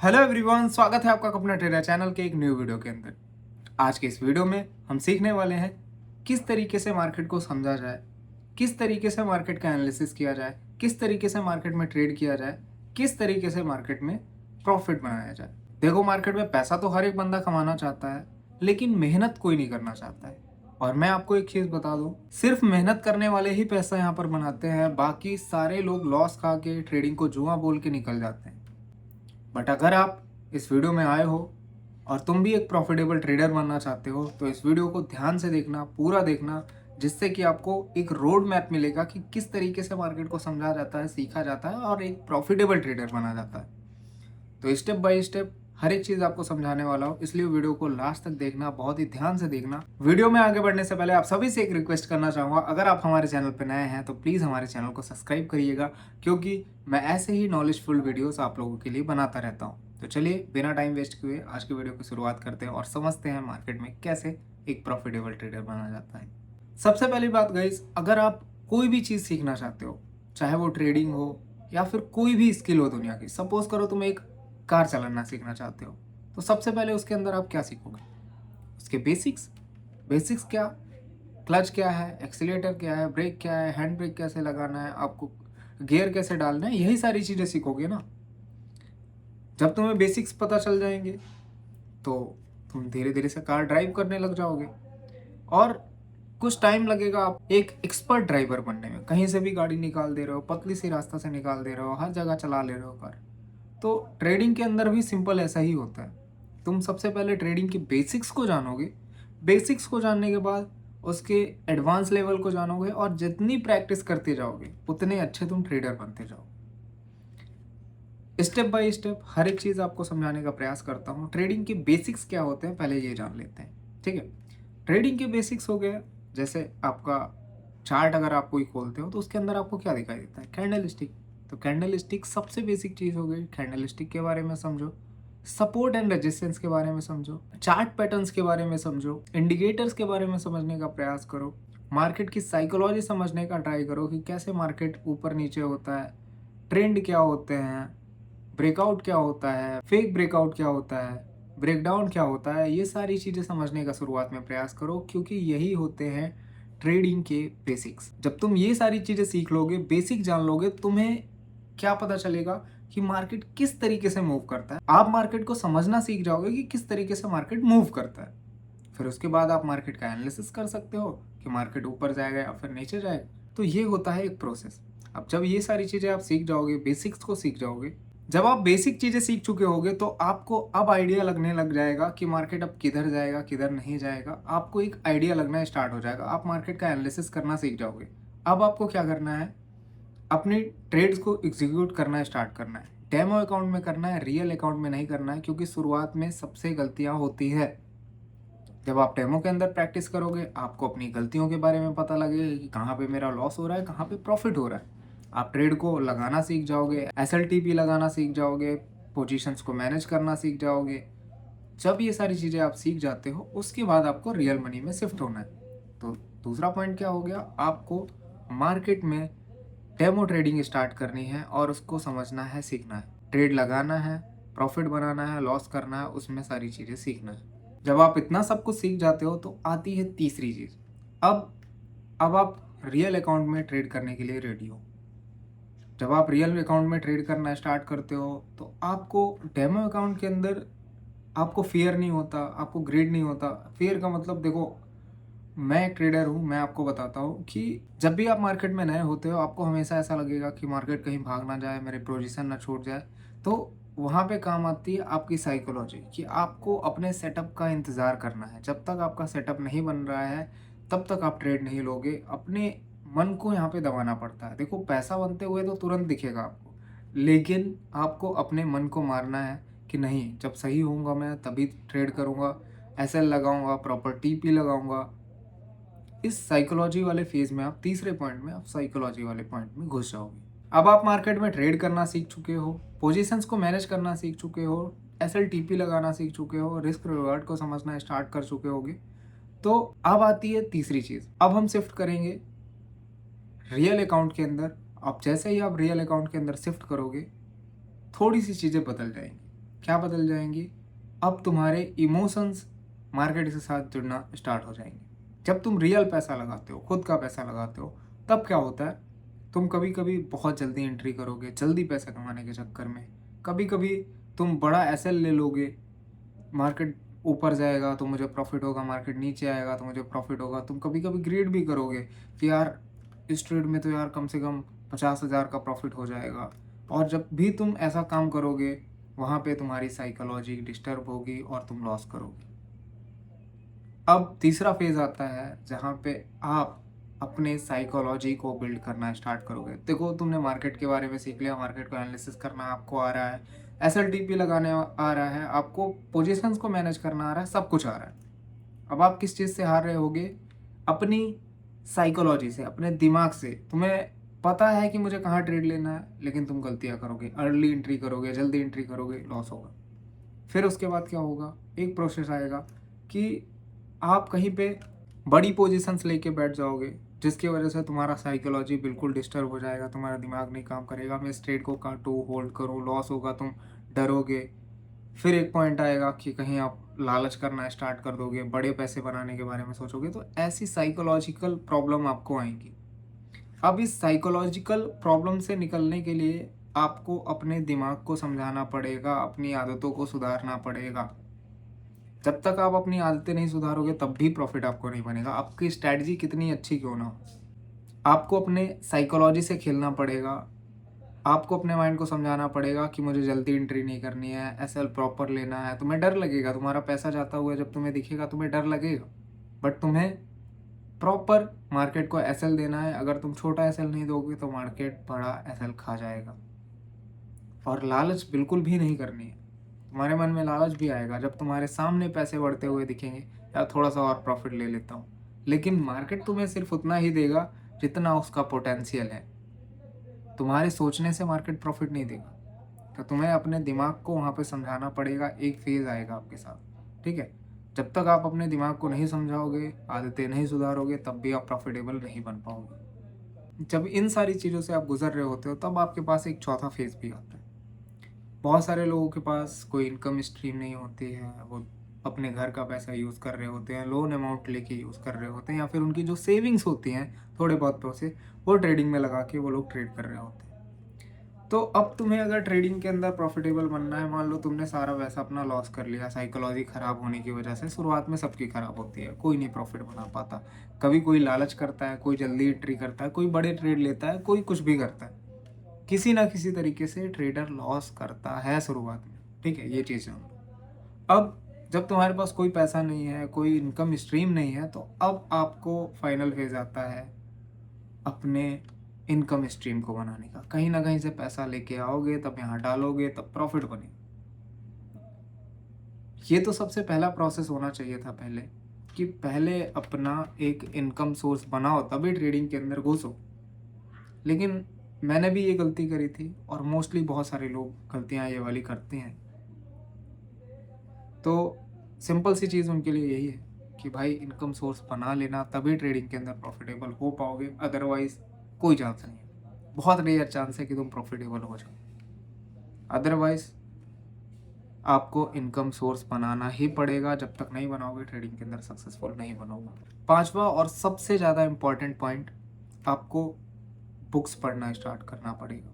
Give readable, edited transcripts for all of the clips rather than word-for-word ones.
Hello everyone, स्वागत है आपका अपना ट्रेडर चैनल के एक न्यू वीडियो के अंदर। आज के इस वीडियो में हम सीखने वाले हैं किस तरीके से मार्केट को समझा जाए, किस तरीके से मार्केट का एनालिसिस किया जाए, किस तरीके से मार्केट में ट्रेड किया जाए, किस तरीके से मार्केट में प्रॉफिट बनाया जाए। देखो, मार्केट में पैसा तो हर एक बंदा कमाना चाहता है, लेकिन मेहनत कोई नहीं करना चाहता है। और मैं आपको एक चीज़ बता दूं, सिर्फ मेहनत करने वाले ही पैसा यहाँ पर बनाते हैं, बाकी सारे लोग लॉस खा के ट्रेडिंग को जुआ बोल के निकल जाते हैं। बट अगर आप इस वीडियो में आए हो और तुम भी एक प्रॉफिटेबल ट्रेडर बनना चाहते हो तो इस वीडियो को ध्यान से देखना, पूरा देखना, जिससे कि आपको एक रोड मैप मिलेगा कि किस तरीके से मार्केट को समझा जाता है, सीखा जाता है और एक प्रॉफिटेबल ट्रेडर बना जाता है। तो स्टेप बाय स्टेप हर एक चीज आपको समझाने वाला हूँ, इसलिए वीडियो को लास्ट तक देखना, बहुत ही ध्यान से देखना। वीडियो में आगे बढ़ने से पहले आप सभी से एक रिक्वेस्ट करना चाहूंगा, अगर आप हमारे चैनल पर नए हैं तो प्लीज हमारे चैनल को सब्सक्राइब करिएगा, क्योंकि मैं ऐसे ही नॉलेजफुल वीडियोस आप लोगों के लिए बनाता रहता हूँ। तो चलिए बिना टाइम वेस्ट किए आज की वीडियो की शुरुआत करते हैं और समझते हैं मार्केट में कैसे एक प्रॉफिटेबल ट्रेडर बना जाता है। सबसे पहली बात गाइस, अगर आप कोई भी चीज़ सीखना चाहते हो, चाहे वो ट्रेडिंग हो या फिर कोई भी स्किल हो दुनिया की, सपोज करो तुम एक कार चलाना सीखना चाहते हो, तो सबसे पहले उसके अंदर आप क्या सीखोगे? उसके बेसिक्स। बेसिक्स क्या? क्लच क्या है, एक्सीलेटर क्या है, ब्रेक क्या है, हैंड ब्रेक कैसे लगाना है, आपको गियर कैसे डालना है, यही सारी चीज़ें सीखोगे ना। जब तुम्हें बेसिक्स पता चल जाएंगे तो तुम धीरे धीरे से कार ड्राइव करने लग जाओगे और कुछ टाइम लगेगा आप एक एक्सपर्ट ड्राइवर बनने में। कहीं से भी गाड़ी निकाल दे रहे हो, पतली सी रास्ता से निकाल दे रहे हो, हर जगह चला ले रहे हो कार। तो ट्रेडिंग के अंदर भी सिंपल ऐसा ही होता है। तुम सबसे पहले ट्रेडिंग की बेसिक्स को जानोगे, बेसिक्स को जानने के बाद उसके एडवांस लेवल को जानोगे और जितनी प्रैक्टिस करते जाओगे उतने अच्छे तुम ट्रेडर बनते जाओगे। स्टेप बाय स्टेप हर एक चीज़ आपको समझाने का प्रयास करता हूँ। ट्रेडिंग के बेसिक्स क्या होते हैं पहले ये जान लेते हैं, ठीक है। ट्रेडिंग के बेसिक्स हो गए, जैसे आपका चार्ट अगर आप कोई खोलते हो तो उसके अंदर आपको क्या दिखाई देता है? Candle stick. तो कैंडल स्टिक सबसे बेसिक चीज़ हो गई। कैंडल स्टिक के बारे में समझो, सपोर्ट एंड रेजिस्टेंस के बारे में समझो, चार्ट पैटर्न्स के बारे में समझो, इंडिकेटर्स के बारे में समझने का प्रयास करो, मार्केट की साइकोलॉजी समझने का ट्राई करो कि कैसे मार्केट ऊपर नीचे होता है, ट्रेंड क्या होते हैं, ब्रेकआउट क्या होता है, फेक ब्रेकआउट क्या होता है, ब्रेकडाउन क्या होता है। ये सारी चीज़ें समझने का शुरुआत में प्रयास करो, क्योंकि यही होते हैं ट्रेडिंग के बेसिक्स। जब तुम ये सारी चीज़ें सीख लोगे, बेसिक जान लोगे, तुम्हें क्या पता चलेगा कि मार्केट किस तरीके से मूव करता है। आप मार्केट को समझना सीख जाओगे कि किस तरीके से मार्केट मूव करता है। फिर उसके बाद आप मार्केट का एनालिसिस कर सकते हो कि मार्केट ऊपर जाएगा या फिर नीचे जाएगा। तो ये होता है एक प्रोसेस। अब जब ये सारी चीज़ें आप सीख जाओगे, बेसिक्स को सीख जाओगे, जब आप बेसिक चीज़ें सीख चुके होगे तो आपको अब आइडिया लगने लग जाएगा कि मार्केट अब किधर जाएगा, किधर नहीं जाएगा। आपको एक आइडिया लगना स्टार्ट हो जाएगा, आप मार्केट का एनालिसिस करना सीख जाओगे। अब आपको क्या करना है? अपनी ट्रेड्स को एग्जीक्यूट करना स्टार्ट करना है। डेमो अकाउंट में करना है, रियल अकाउंट में नहीं करना है, क्योंकि शुरुआत में सबसे गलतियां होती है। जब आप डेमो के अंदर प्रैक्टिस करोगे, आपको अपनी गलतियों के बारे में पता लगेगा कि कहाँ पे मेरा लॉस हो रहा है, कहाँ पे प्रॉफिट हो रहा है। आप ट्रेड को लगाना सीख जाओगे, एसएलटीपी लगाना सीख जाओगे, पोजीशंस को मैनेज करना सीख जाओगे। जब ये सारी चीज़ें आप सीख जाते हो, उसके बाद आपको रियल मनी में शिफ्ट होना है। तो दूसरा पॉइंट क्या हो गया? आपको मार्केट में डेमो ट्रेडिंग स्टार्ट करनी है और उसको समझना है, सीखना है, ट्रेड लगाना है, प्रॉफिट बनाना है, लॉस करना है, उसमें सारी चीज़ें सीखना है। जब आप इतना सब कुछ सीख जाते हो तो आती है तीसरी चीज़। अब आप रियल अकाउंट में ट्रेड करने के लिए रेडी हो। जब आप रियल अकाउंट में ट्रेड करना स्टार्ट करते हो तो आपको डेमो अकाउंट के अंदर आपको फियर नहीं होता, आपको ग्रीड नहीं होता। फियर का मतलब देखो, मैं एक ट्रेडर हूँ, मैं आपको बताता हूँ कि जब भी आप मार्केट में नए होते हो आपको हमेशा ऐसा लगेगा कि मार्केट कहीं भाग ना जाए, मेरे पोजीशन ना छूट जाए। तो वहाँ पे काम आती है आपकी साइकोलॉजी, कि आपको अपने सेटअप का इंतज़ार करना है। जब तक आपका सेटअप नहीं बन रहा है तब तक आप ट्रेड नहीं लोगे। अपने मन को यहाँ पे दबाना पड़ता है। देखो, पैसा बनते हुए तो तुरंत दिखेगा आपको, लेकिन आपको अपने मन को मारना है कि नहीं, जब सही होऊंगा मैं तभी ट्रेड करूँगा, एसएल लगाऊंगा, प्रॉपर टीपी लगाऊंगा। इस साइकोलॉजी वाले फेज में आप तीसरे पॉइंट में आप साइकोलॉजी वाले पॉइंट में घुस जाओगे। अब आप मार्केट में ट्रेड करना सीख चुके हो, पोजीशंस को मैनेज करना सीख चुके हो, एसएलटीपी लगाना सीख चुके हो, रिस्क रिवार्ड को समझना स्टार्ट कर चुके होगे। तो अब आती है तीसरी चीज़। अब हम शिफ्ट करेंगे रियल अकाउंट के अंदर। अब जैसे ही आप रियल अकाउंट के अंदर शिफ्ट करोगे, थोड़ी सी चीज़ें बदल जाएंगी। क्या बदल जाएंगी? अब तुम्हारे इमोशंस मार्केट के साथ जुड़ना स्टार्ट हो जाएंगे। जब तुम रियल पैसा लगाते हो, खुद का पैसा लगाते हो, तब क्या होता है, तुम कभी कभी बहुत जल्दी एंट्री करोगे जल्दी पैसा कमाने के चक्कर में। कभी कभी तुम बड़ा एसएल ले लोगे, मार्केट ऊपर जाएगा तो मुझे प्रॉफिट होगा, मार्केट नीचे आएगा तो मुझे प्रॉफिट होगा। तुम कभी कभी ग्रेड भी करोगे कि यार इस ट्रेड में तो यार कम से कम 50,000 का प्रॉफिट हो जाएगा। और जब भी तुम ऐसा काम करोगे, वहाँ पे तुम्हारी साइकोलॉजी डिस्टर्ब होगी और तुम लॉस करोगे। अब तीसरा फेज आता है जहाँ पे आप अपने साइकोलॉजी को बिल्ड करना स्टार्ट करोगे। देखो, तुमने मार्केट के बारे में सीख लिया, मार्केट को एनालिसिस करना आपको आ रहा है, एसएलटीपी लगाने आ रहा है, आपको पोजीशंस को मैनेज करना आ रहा है, सब कुछ आ रहा है। अब आप किस चीज़ से हार रहे होगे? अपनी साइकोलॉजी से, अपने दिमाग से। तुम्हें पता है कि मुझे कहाँ ट्रेड लेना है, लेकिन तुम गलतियाँ करोगे, अर्ली एंट्री करोगे, जल्दी एंट्री करोगे, लॉस होगा। फिर उसके बाद क्या होगा, एक प्रोसेस आएगा कि आप कहीं पे बड़ी पोजीशंस लेके बैठ जाओगे, जिसकी वजह से तुम्हारा साइकोलॉजी बिल्कुल डिस्टर्ब हो जाएगा, तुम्हारा दिमाग नहीं काम करेगा, मैं इस ट्रेड को काटूँ, होल्ड करूँ, लॉस होगा, तुम डरोगे। फिर एक पॉइंट आएगा कि कहीं आप लालच करना स्टार्ट कर दोगे, बड़े पैसे बनाने के बारे में सोचोगे। तो ऐसी साइकोलॉजिकल प्रॉब्लम आपको आएंगी। अब इस साइकोलॉजिकल प्रॉब्लम से निकलने के लिए आपको अपने दिमाग को समझाना पड़ेगा, अपनी आदतों को सुधारना पड़ेगा। जब तक आप अपनी आदतें नहीं सुधारोगे तब भी प्रॉफिट आपको नहीं बनेगा, आपकी स्ट्रैटेजी कितनी अच्छी क्यों ना हो। आपको अपने साइकोलॉजी से खेलना पड़ेगा। आपको अपने माइंड को समझाना पड़ेगा कि मुझे जल्दी एंट्री नहीं करनी है, एसएल प्रॉपर लेना है। तुम्हें डर लगेगा, तुम्हारा पैसा जाता हुआ जब तुम्हें दिखेगा तुम्हें डर लगेगा, बट तुम्हें प्रॉपर मार्केट को एसएल देना है। अगर तुम छोटा एसएल नहीं दोगे तो मार्केट बड़ा एसएल खा जाएगा। और लालच बिल्कुल भी नहीं करनी है। तुम्हारे मन में लालच भी आएगा जब तुम्हारे सामने पैसे बढ़ते हुए दिखेंगे, यार थोड़ा सा और प्रॉफिट ले लेता हूँ, लेकिन मार्केट तुम्हें सिर्फ उतना ही देगा जितना उसका पोटेंशियल है। तुम्हारे सोचने से मार्केट प्रॉफिट नहीं देगा। तो तुम्हें अपने दिमाग को वहाँ पे समझाना पड़ेगा। एक फेज़ आएगा आपके साथ, ठीक है? जब तक आप अपने दिमाग को नहीं समझाओगे, आदतें नहीं सुधारोगे, तब भी आप प्रॉफिटेबल नहीं बन पाओगे। जब इन सारी चीज़ों से आप गुजर रहे होते हो तब आपके पास एक चौथा फेज़ भी आता है। बहुत सारे लोगों के पास कोई इनकम स्ट्रीम नहीं होती है, वो अपने घर का पैसा यूज़ कर रहे होते हैं, लोन अमाउंट लेके यूज़ कर रहे होते हैं, या फिर उनकी जो सेविंग्स होती हैं थोड़े बहुत पैसे, वो ट्रेडिंग में लगा के वो लोग ट्रेड कर रहे होते हैं। तो अब तुम्हें अगर ट्रेडिंग के अंदर प्रॉफिटेबल बनना है, मान लो तुमने सारा पैसा अपना लॉस कर लिया, साइकोलॉजी ख़राब होने की वजह से। शुरुआत में सबकी ख़राब होती है, कोई नहीं प्रॉफिट बना पाता। कभी कोई लालच करता है, कोई जल्दी एंट्री करता है, कोई बड़े ट्रेड लेता है, कोई कुछ भी करता है। किसी ना किसी तरीके से ट्रेडर लॉस करता है शुरुआत में, ठीक है? ये चीज़ है। अब जब तुम्हारे पास कोई पैसा नहीं है, कोई इनकम स्ट्रीम नहीं है, तो अब आपको फाइनल फेज आता है अपने इनकम स्ट्रीम को बनाने का। कहीं ना कहीं से पैसा लेके आओगे, तब यहाँ डालोगे, तब प्रॉफिट बनेगा। ये तो सबसे पहला प्रोसेस होना चाहिए था पहले, कि पहले अपना एक इनकम सोर्स बनाओ तभी ट्रेडिंग के अंदर घुसो। लेकिन मैंने भी ये गलती करी थी, और मोस्टली बहुत सारे लोग गलतियाँ ये वाली करते हैं। तो सिंपल सी चीज़ उनके लिए यही है कि भाई इनकम सोर्स बना लेना, तभी ट्रेडिंग के अंदर प्रॉफिटेबल हो पाओगे, अदरवाइज कोई चांस नहीं है। बहुत रेयर चांस है कि तुम प्रॉफिटेबल हो जाओ। अदरवाइज आपको इनकम सोर्स बनाना ही पड़ेगा। जब तक नहीं बनाओगे ट्रेडिंग के अंदर सक्सेसफुल नहीं बनोगे। पांचवा और सबसे ज़्यादा इम्पॉर्टेंट पॉइंट, आपको बुक्स पढ़ना स्टार्ट करना पड़ेगा।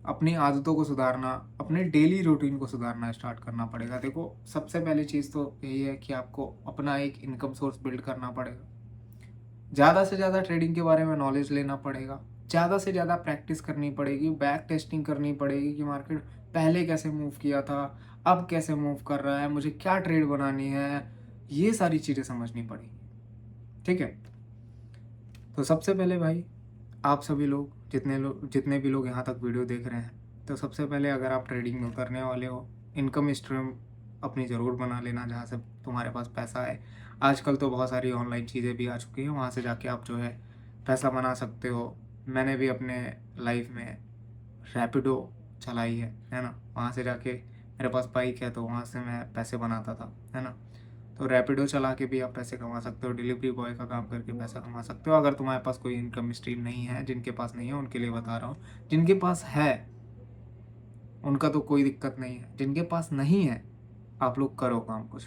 अपनी आदतों को सुधारना, अपने डेली रूटीन को सुधारना स्टार्ट करना पड़ेगा। देखो, सबसे पहली चीज़ तो यही है कि आपको अपना एक इनकम सोर्स बिल्ड करना पड़ेगा। ज़्यादा से ज़्यादा ट्रेडिंग के बारे में नॉलेज लेना पड़ेगा, ज़्यादा से ज़्यादा प्रैक्टिस करनी पड़ेगी, बैक टेस्टिंग करनी पड़ेगी कि मार्केट पहले कैसे मूव किया था, अब कैसे मूव कर रहा है, मुझे क्या ट्रेड बनानी है, ये सारी चीज़ें समझनी पड़ेगी, ठीक है? तो सबसे पहले भाई, आप सभी लोग, जितने भी लोग यहाँ तक वीडियो देख रहे हैं, तो सबसे पहले अगर आप ट्रेडिंग में उतरने वाले हो, इनकम स्ट्रीम अपनी ज़रूर बना लेना जहाँ से तुम्हारे पास पैसा है। आजकल तो बहुत सारी ऑनलाइन चीज़ें भी आ चुकी हैं, वहाँ से जाके आप जो है पैसा बना सकते हो। मैंने भी अपने लाइफ में रैपिडो चलाई है ना? वहाँ से जाके, मेरे पास बाइक है तो वहाँ से मैं पैसे बनाता था, है ना? तो रैपिडो चला के भी आप पैसे कमा सकते हो, डिलीवरी बॉय का काम करके पैसा कमा सकते हो। अगर तुम्हारे पास कोई इनकम स्ट्रीम नहीं है, जिनके पास नहीं है उनके लिए बता रहा हूँ, जिनके पास है उनका तो कोई दिक्कत नहीं है। जिनके पास नहीं है, आप लोग करो काम कुछ,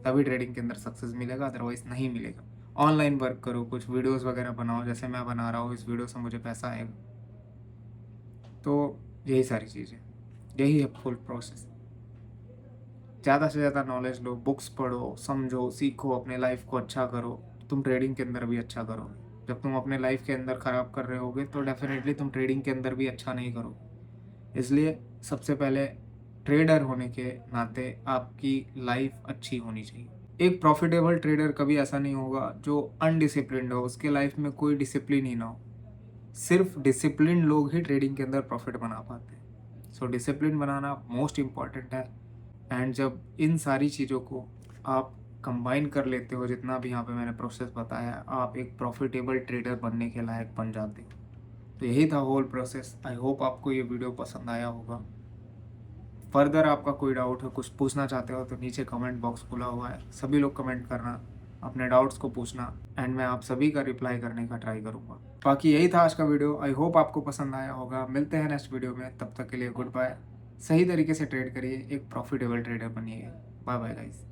तभी ट्रेडिंग के अंदर सक्सेस मिलेगा, अदरवाइज नहीं मिलेगा। ऑनलाइन वर्क करो, कुछ वीडियोस वगैरह बनाओ, जैसे मैं बना रहा हूँ, इस वीडियो से मुझे पैसा आएगा। तो यही सारी चीज़ें, यही है फुल प्रोसेस। ज़्यादा से ज़्यादा नॉलेज लो, बुक्स पढ़ो, समझो, सीखो, अपने लाइफ को अच्छा करो, तुम ट्रेडिंग के अंदर भी अच्छा करो। जब तुम अपने लाइफ के अंदर ख़राब कर रहे होगे तो डेफिनेटली तुम ट्रेडिंग के अंदर भी अच्छा नहीं करोगे। इसलिए सबसे पहले ट्रेडर होने के नाते आपकी लाइफ अच्छी होनी चाहिए। एक प्रॉफिटेबल ट्रेडर कभी ऐसा नहीं होगा जो अनडिसिप्लिन्ड हो, उसके लाइफ में कोई डिसिप्लिन ही ना हो। सिर्फ डिसिप्लिन लोग ही ट्रेडिंग के अंदर प्रॉफिट बना पाते हैं। सो डिसिप्लिन बनाना मोस्ट इम्पॉर्टेंट है। एंड जब इन सारी चीज़ों को आप कंबाइन कर लेते हो, जितना भी यहाँ पे मैंने प्रोसेस बताया, आप एक प्रॉफिटेबल ट्रेडर बनने के लायक बन जाते हो। तो यही था होल प्रोसेस। आई होप आपको ये वीडियो पसंद आया होगा। फर्दर आपका कोई डाउट हो, कुछ पूछना चाहते हो, तो नीचे कमेंट बॉक्स खुला हुआ है, सभी लोग कमेंट करना, अपने डाउट्स को पूछना, एंड मैं आप सभी का रिप्लाई करने का ट्राई करूँगा। बाकी यही था आज का वीडियो। आई होप आपको पसंद आया होगा। मिलते हैं नेक्स्ट वीडियो में, तब तक के लिए गुड बाय। सही तरीके से ट्रेड करिए, एक प्रॉफिटेबल ट्रेडर बनिए। Bye bye guys.